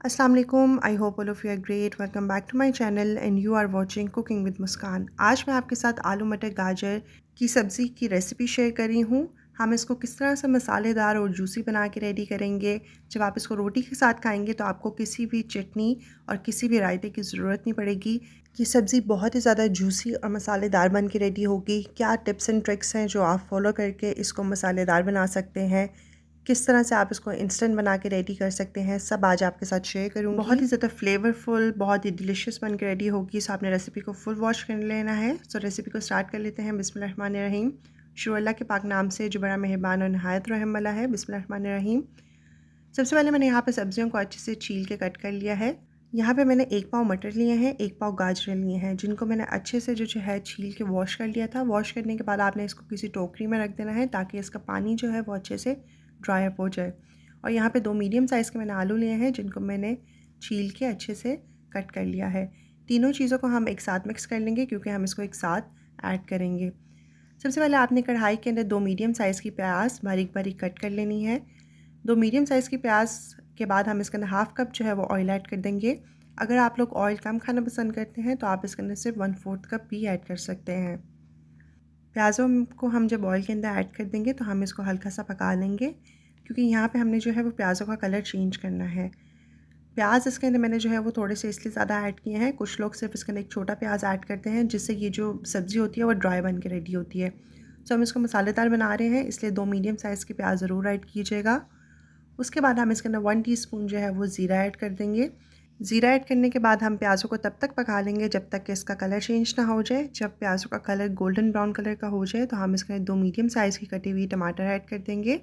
अस्सलाम वालेकुम। I hope all of you are great. Welcome back to my channel and you are watching cooking with Muskan. आज मैं आपके साथ आलू मटर गाजर की सब्ज़ी की रेसिपी शेयर कर रही हूँ। हम इसको किस तरह से मसालेदार और जूसी बना के रेडी करेंगे। जब आप इसको रोटी के साथ खाएंगे तो आपको किसी भी चटनी और किसी भी रायते की ज़रूरत नहीं पड़ेगी। ये सब्ज़ी बहुत ही ज़्यादा जूसी और मसालेदार बन के रेडी होगी। क्या टिप्स एंड ट्रिक्स हैं जो आप फॉलो करके इसको मसालेदार बना सकते हैं, किस तरह से आप इसको इंस्टेंट बना के रेडी कर सकते हैं, सब आज आपके साथ शेयर करूँगी। बहुत ही ज़्यादा फ्लेवरफुल, बहुत ही डिलीशियस बन के रेडी होगी। सो आपने रेसिपी को फुल वॉच कर लेना है। सो रेसिपी को स्टार्ट कर लेते हैं। बिस्मिल्लाहिर्रहमानिर्रहीम। शुरू अल्लाह के पाक नाम से जो बड़ा मेहरबान और नहायत रहम वाला है। बिस्मिल्लाहिर्रहमानिर्रहीम। सबसे पहले मैंने यहाँ पे सब्जियों को अच्छे से छील के कट कर लिया है। यहाँ पे मैंने 1 पाव मटर लिए हैं, 1 पाव गाजर लिए हैं, जिनको मैंने अच्छे से जो है छील के वॉश कर लिया था। वॉश करने के बाद आपने इसको किसी टोकरी में रख देना है ताकि इसका पानी जो है वो अच्छे से ड्राई अप हो जाए। और यहाँ पे 2 मीडियम साइज़ के मैंने आलू लिए हैं, जिनको मैंने छील के अच्छे से कट कर लिया है। तीनों चीज़ों को हम एक साथ मिक्स कर लेंगे क्योंकि हम इसको एक साथ ऐड करेंगे। सबसे पहले आपने कढ़ाई के अंदर 2 मीडियम साइज़ की प्याज बारीक बारीक कट कर लेनी है। 2 मीडियम साइज़ की प्याज के बाद हम इसके अंदर हाफ़ कप जो है वो ऑयल ऐड कर देंगे। अगर आप लोग ऑयल कम खाना पसंद करते हैं तो आप इसके अंदर सिर्फ 1/4 कप भी ऐड कर सकते हैं। प्याज़ों को हम जब ऑयल के अंदर ऐड कर देंगे तो हम इसको हल्का सा पका लेंगे क्योंकि यहाँ पे हमने जो है वो प्याज़ों का कलर चेंज करना है। प्याज इसके अंदर मैंने जो है वो थोड़े से इसलिए ज़्यादा ऐड किए हैं। कुछ लोग सिर्फ इसके अंदर एक छोटा प्याज ऐड करते हैं जिससे ये जो सब्ज़ी होती है वो ड्राई बन के रेडी होती है। तो हम इसको मसालेदार बना रहे हैं इसलिए 2 मीडियम साइज़ के प्याज ज़रूर ऐड कीजिएगा। उसके बाद हम इसके अंदर 1 टीस्पून जो है वो ज़ीरा ऐड कर देंगे। ज़ीरा ऐड करने के बाद हम प्याज़ों को तब तक पका लेंगे जब तक कि इसका कलर चेंज ना हो जाए। जब प्याज़ों का कलर गोल्डन ब्राउन कलर का हो जाए तो हम इसके अंदर 2 मीडियम साइज़ की कटी हुई टमाटर ऐड कर देंगे।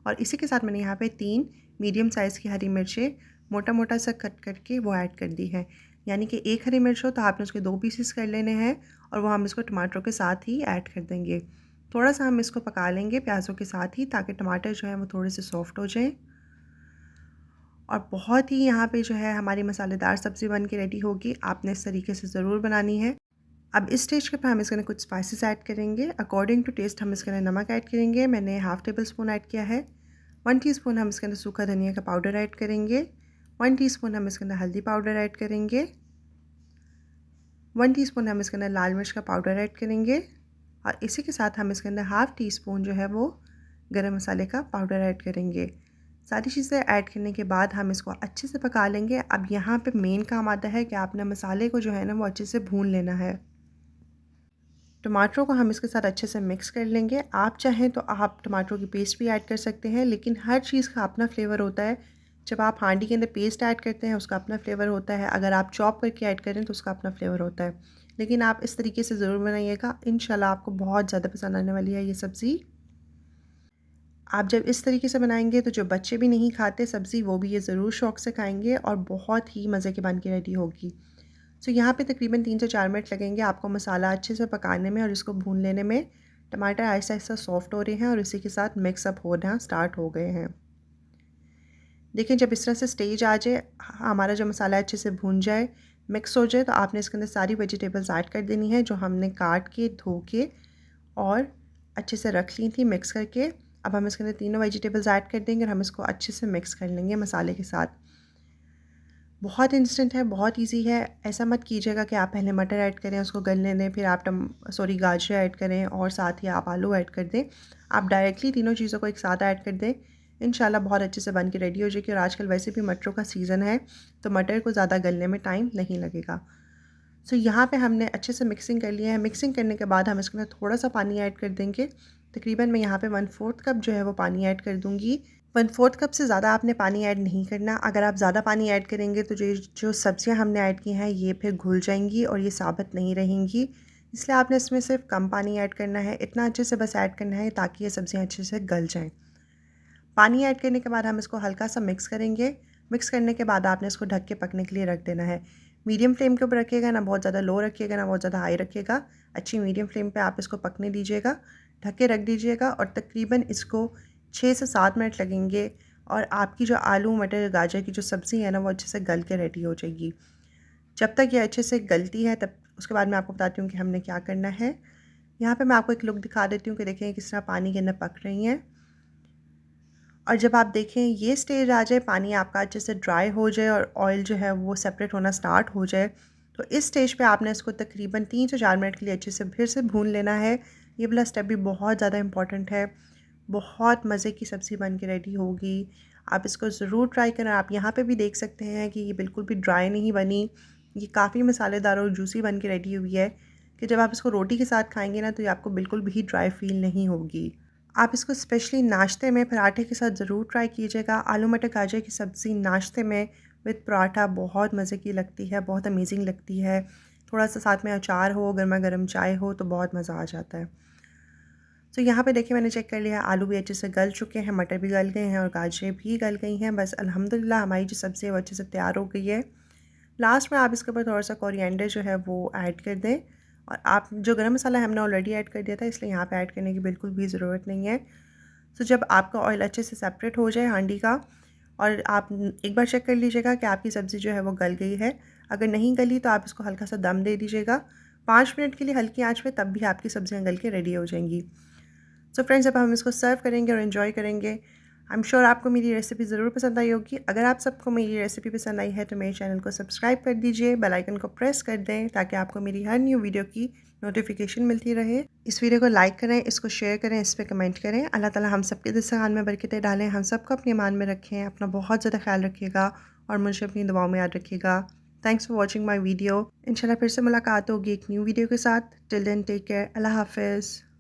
और इसी के साथ मैंने यहाँ पे 3 मीडियम साइज़ की हरी मिर्चें मोटा मोटा सा कट करके वो ऐड कर दी है। यानी कि 1 हरी मिर्च हो तो आपने उसके 2 पीसेस कर लेने हैं और वो हम इसको टमाटरों के साथ ही ऐड कर देंगे। थोड़ा सा हम इसको पका लेंगे प्याज़ों के साथ ही ताकि टमाटर जो है वो थोड़े से सॉफ्ट हो जाएँ। और बहुत ही यहाँ पे जो है हमारी मसालेदार सब्ज़ी बन के रेडी होगी। आपने इस तरीके से ज़रूर बनानी है। अब इस स्टेज के पे हम इसके अंदर कुछ स्पाइसेस ऐड करेंगे। अकॉर्डिंग टू टेस्ट हम इसके अंदर नमक ऐड करेंगे। मैंने हाफ़ टेबल स्पून ऐड किया है। 1 टीस्पून हम इसके अंदर सूखा धनिया का पाउडर ऐड करेंगे। 1 टीस्पून हम इसके अंदर हल्दी पाउडर ऐड करेंगे। 1 टीस्पून हम इसके अंदर लाल मिर्च का पाउडर ऐड करेंगे। और इसी के साथ हम इसके अंदर हाफ़ टी स्पून जो है वो गरम मसाले का पाउडर ऐड करेंगे। सारी चीज़ें ऐड करने के बाद हम इसको अच्छे से पका लेंगे। अब यहाँ पे मेन काम आता है कि आपने मसाले को जो है ना वो अच्छे से भून लेना है। टमाटरों को हम इसके साथ अच्छे से मिक्स कर लेंगे। आप चाहें तो आप टमाटरों की पेस्ट भी ऐड कर सकते हैं, लेकिन हर चीज़ का अपना फ्लेवर होता है। जब आप हांडी के अंदर पेस्ट ऐड करते हैं उसका अपना फ्लेवर होता है, अगर आप चॉप करके ऐड करें तो उसका अपना फ्लेवर होता है। लेकिन आप इस तरीके से ज़रूर बनाइएगा, इंशाल्लाह आपको बहुत ज़्यादा पसंद आने वाली है ये सब्ज़ी। आप जब इस तरीके से बनाएंगे तो जो बच्चे भी नहीं खाते सब्ज़ी वो भी ये ज़रूर शौक़ से खाएंगे और बहुत ही मज़े की बन के रेडी होगी। सो यहाँ पे तकरीबन 3 से 4 मिनट लगेंगे आपको मसाला अच्छे से पकाने में और इसको भून लेने में। टमाटर आहिस्ता आहिस्ता सॉफ्ट हो रहे हैं और इसी के साथ मिक्सअप होना स्टार्ट हो गए हैं। देखिए जब इस तरह से स्टेज आ जाए, हमारा जो मसाला अच्छे से भून जाए, मिक्स हो जाए, तो आपने इसके अंदर सारी वेजिटेबल्स ऐड कर देनी है जो हमने काट के धो के और अच्छे से रख ली थी मिक्स करके। अब हम इसके अंदर तीनों वेजिटेबल्स ऐड कर देंगे और हम इसको अच्छे से मिक्स कर लेंगे मसाले के साथ। बहुत इंस्टेंट है, बहुत इजी है। ऐसा मत कीजिएगा कि आप पहले मटर ऐड करें, उसको गलने दें, फिर आप गाजर ऐड करें और साथ ही आप आलू ऐड कर दें। आप डायरेक्टली तीनों चीज़ों को एक साथ ऐड कर दें, इंशाल्लाह बहुत अच्छे से बन के रेडी हो जाएगी। और आजकल वैसे भी मटरों का सीज़न है तो मटर को ज़्यादा गलने में टाइम नहीं लगेगा। सो यहाँ पे हमने अच्छे से मिक्सिंग कर लिया है। मिक्सिंग करने के बाद हम इसके अंदर थोड़ा सा पानी ऐड कर देंगे। तकरीबन मैं यहाँ पे 1/4 कप जो है वो पानी ऐड कर दूँगी। 1/4 कप से ज़्यादा आपने पानी ऐड नहीं करना। अगर आप ज़्यादा पानी ऐड करेंगे तो जो सब्ज़ियाँ हमने ऐड की हैं ये फिर घुल जाएंगी और ये साबित नहीं रहेंगी। इसलिए आपने इसमें सिर्फ कम पानी ऐड करना है। इतना अच्छे से बस ऐड करना है ताकि ये सब्ज़ियाँ अच्छे से गल जाएँ। पानी ऐड करने के बाद हम इसको हल्का सा मिक्स करेंगे। मिक्स करने के बाद आपने इसको ढक के पकने के लिए रख देना है। मीडियम फ्लेम के ऊपर रखिएगा, ना बहुत ज़्यादा लो रखिएगा, ना बहुत ज़्यादा हाई रखिएगा। अच्छी मीडियम फ्लेम पे आप इसको पकने दीजिएगा, ढक के रख दीजिएगा और तकरीबन इसको 6 से 7 मिनट लगेंगे और आपकी जो आलू मटर गाजर की जो सब्ज़ी है ना वो अच्छे से गल के रेडी हो जाएगी। जब तक ये अच्छे से गलती है तब उसके बाद मैं आपको बताती हूँ कि हमने क्या करना है। यहाँ पे मैं आपको एक लुक दिखा देती हूँ कि देखें किस तरह पानी के अंदर पक रही हैं। और जब आप देखें ये स्टेज आ जाए, पानी आपका अच्छे से ड्राई हो जाए और ऑयल जो है वो सेपरेट होना स्टार्ट हो जाए, तो इस स्टेज पे आपने इसको तकरीबन 3 से 4 मिनट के लिए अच्छे से फिर से भून लेना है। ये वाला स्टेप भी बहुत ज़्यादा इम्पॉर्टेंट है। बहुत मज़े की सब्ज़ी बन के रेडी होगी। आप इसको ज़रूर ट्राई करें। आप यहाँ पे भी देख सकते हैं कि ये बिल्कुल भी ड्राई नहीं बनी। ये काफ़ी मसालेदार और जूसी बन के रेडी हुई है कि जब आप इसको रोटी के साथ खाएँगे ना, तो ये आपको बिल्कुल भी ड्राई फ़ील नहीं होगी। आप इसको स्पेशली नाश्ते में पराठे के साथ ज़रूर ट्राई कीजिएगा। आलू मटर गाजर की सब्ज़ी नाश्ते में विद पराठा बहुत मज़े की लगती है, बहुत अमेजिंग लगती है। थोड़ा-सा साथ में अचार हो, गरमा-गरम चाय हो तो बहुत मज़ा आ जाता है। तो यहाँ पे देखिए मैंने चेक कर लिया, आलू भी अच्छे से गल चुके हैं, मटर भी गल गए हैं और गाजरें भी गल गई हैं। बस अल्हम्दुलिल्लाह हमारी जो सब्ज़ी है वो अच्छे से तैयार हो गई है। लास्ट में आप इसके ऊपर थोड़ा-सा कोरिएंडर जो है वो ऐड कर दें और आप जो गरम मसाला हमने ऑलरेडी ऐड कर दिया था, इसलिए यहाँ पे ऐड करने की बिल्कुल भी ज़रूरत नहीं है। तो जब आपका ऑयल अच्छे से सेपरेट हो जाए हांडी का, और आप एक बार चेक कर लीजिएगा कि आपकी सब्ज़ी जो है वो गल गई है। अगर नहीं गली तो आप इसको हल्का सा दम दे दीजिएगा 5 मिनट के लिए हल्की आंच पे, तब भी आपकी सब्ज़ियाँ गल के रेडी हो जाएंगी। सो फ्रेंड्स, अब हम इसको सर्व करेंगे और एंजॉय करेंगे। आई एम श्योर आपको मेरी रेसिपी ज़रूर पसंद आई होगी। अगर आप सबको मेरी रेसिपी पसंद आई है तो मेरे चैनल को सब्सक्राइब कर दीजिए, बेल आइकन को प्रेस कर दें ताकि आपको मेरी हर न्यू वीडियो की नोटिफिकेशन मिलती रहे। इस वीडियो को लाइक करें, इसको शेयर करें, इस पर कमेंट करें। अल्लाह ताला हम सबके दिल में बरकतें डालें, हम सबको अपने ईमान में रखें। अपना बहुत ज़्यादा ख्याल रखिएगा और मुझे अपनी दुआओं में याद रखिएगा। Thanks for watching my video. इंशाल्लाह फिर से मुलाकात होगी एक न्यू वीडियो के साथ। Till then take care. अल्लाह हाफिज़।